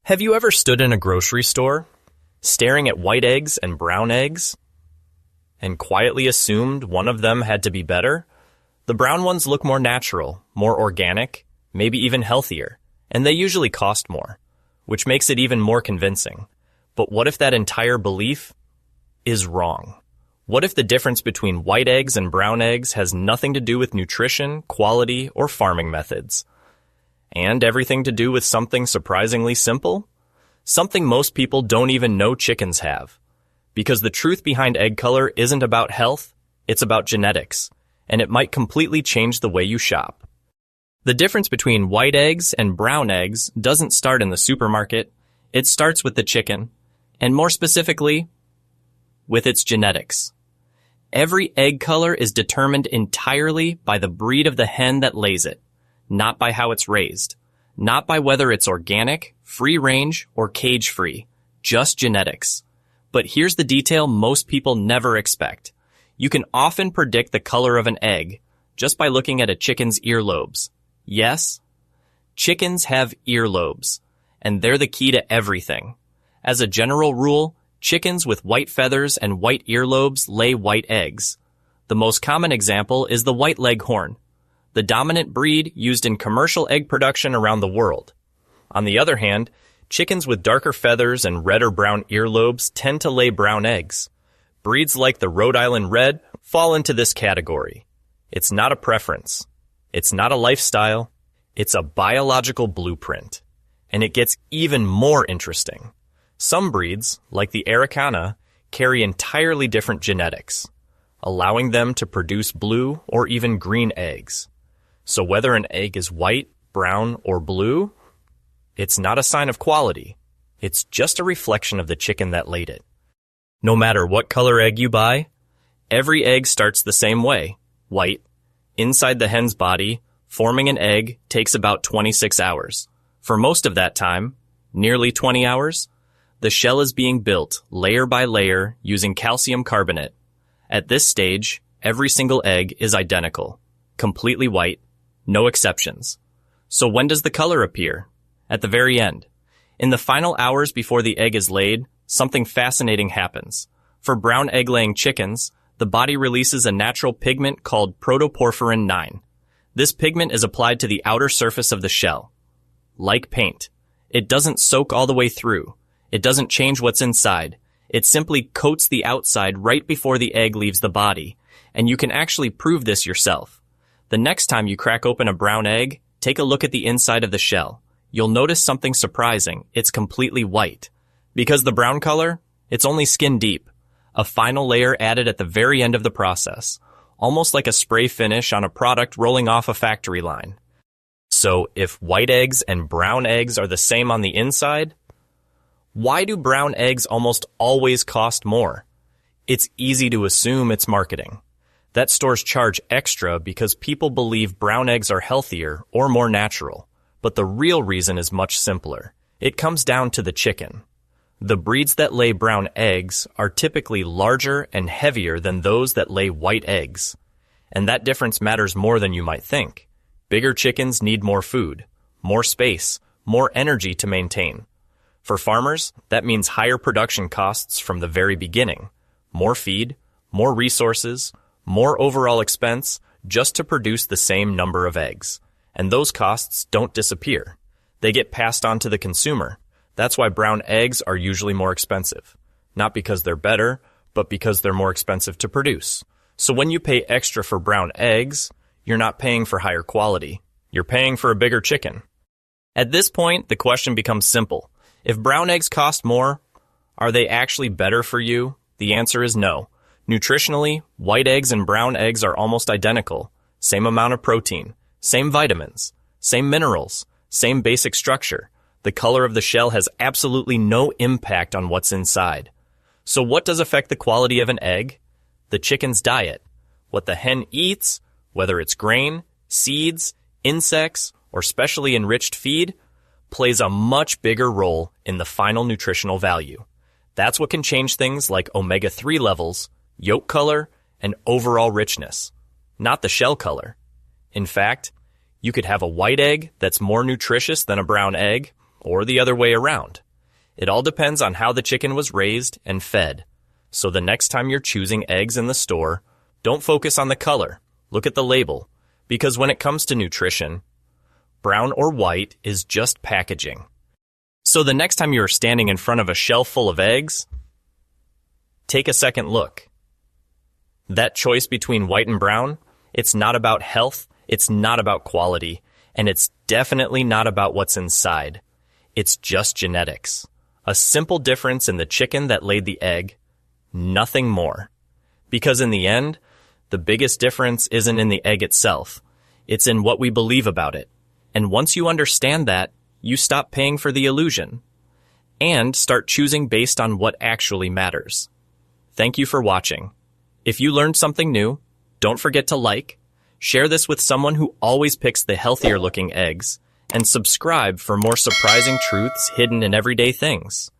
Have you ever stood in a grocery store, staring at white eggs and brown eggs, and quietly assumed one of them had to be better? The brown ones look more natural, more organic, maybe even healthier, and they usually cost more, which makes it even more convincing. But what if that entire belief is wrong? What if the difference between white eggs and brown eggs has nothing to do with nutrition, quality, or farming methods? And everything to do with something surprisingly simple? Something most people don't even know chickens have. Because the truth behind egg color isn't about health, it's about genetics, and it might completely change the way you shop. The difference between white eggs and brown eggs doesn't start in the supermarket, it starts with the chicken, and more specifically, with its genetics. Every egg color is determined entirely by the breed of the hen that lays it, not by how it's raised, not by whether it's organic, free-range, or cage-free, just genetics. But here's the detail most people never expect. You can often predict the color of an egg just by looking at a chicken's earlobes. Yes, chickens have earlobes, and they're the key to everything. As a general rule, chickens with white feathers and white earlobes lay white eggs. The most common example is the white leghorn, the dominant breed used in commercial egg production around the world. On the other hand, chickens with darker feathers and red or brown earlobes tend to lay brown eggs. Breeds like the Rhode Island Red fall into this category. It's not a preference. It's not a lifestyle. It's a biological blueprint. And it gets even more interesting. Some breeds, like the Araucana, carry entirely different genetics, allowing them to produce blue or even green eggs. So whether an egg is white, brown, or blue, it's not a sign of quality. It's just a reflection of the chicken that laid it. No matter what color egg you buy, every egg starts the same way, white. Inside the hen's body, forming an egg takes about 26 hours. For most of that time, nearly 20 hours, the shell is being built layer by layer using calcium carbonate. At this stage, every single egg is identical, completely white, no exceptions. So when does the color appear? At the very end. In the final hours before the egg is laid, something fascinating happens. For brown egg-laying chickens, the body releases a natural pigment called protoporphyrin IX. This pigment is applied to the outer surface of the shell. Like paint. It doesn't soak all the way through. It doesn't change what's inside. It simply coats the outside right before the egg leaves the body, and you can actually prove this yourself. The next time you crack open a brown egg, take a look at the inside of the shell. You'll notice something surprising. It's completely white. Because the brown color, it's only skin deep, a final layer added at the very end of the process, almost like a spray finish on a product rolling off a factory line. So if white eggs and brown eggs are the same on the inside, why do brown eggs almost always cost more? It's easy to assume it's marketing. That stores charge extra because people believe brown eggs are healthier or more natural. But the real reason is much simpler. It comes down to the chicken. The breeds that lay brown eggs are typically larger and heavier than those that lay white eggs. And that difference matters more than you might think. Bigger chickens need more food, more space, more energy to maintain. For farmers, that means higher production costs from the very beginning. More feed, more resources, more overall expense just to produce the same number of eggs. And those costs don't disappear. They get passed on to the consumer. That's why brown eggs are usually more expensive. Not because they're better, but because they're more expensive to produce. So when you pay extra for brown eggs, you're not paying for higher quality. You're paying for a bigger chicken. At this point, the question becomes simple. If brown eggs cost more, are they actually better for you? The answer is no. Nutritionally, white eggs and brown eggs are almost identical. Same amount of protein, same vitamins, same minerals, same basic structure. The color of the shell has absolutely no impact on what's inside. So what does affect the quality of an egg? The chicken's diet. What the hen eats, whether it's grain, seeds, insects, or specially enriched feed, plays a much bigger role in the final nutritional value. That's what can change things like omega-3 levels, yolk color, and overall richness, not the shell color. In fact, you could have a white egg that's more nutritious than a brown egg, or the other way around. It all depends on how the chicken was raised and fed. So the next time you're choosing eggs in the store, don't focus on the color. Look at the label. Because when it comes to nutrition, brown or white is just packaging. So the next time you are standing in front of a shelf full of eggs, take a second look. That choice between white and brown, it's not about health, it's not about quality, and it's definitely not about what's inside. It's just genetics. A simple difference in the chicken that laid the egg, nothing more. Because in the end, the biggest difference isn't in the egg itself. It's in what we believe about it. And once you understand that, you stop paying for the illusion and start choosing based on what actually matters. Thank you for watching. If you learned something new, don't forget to like, share this with someone who always picks the healthier looking eggs, and subscribe for more surprising truths hidden in everyday things.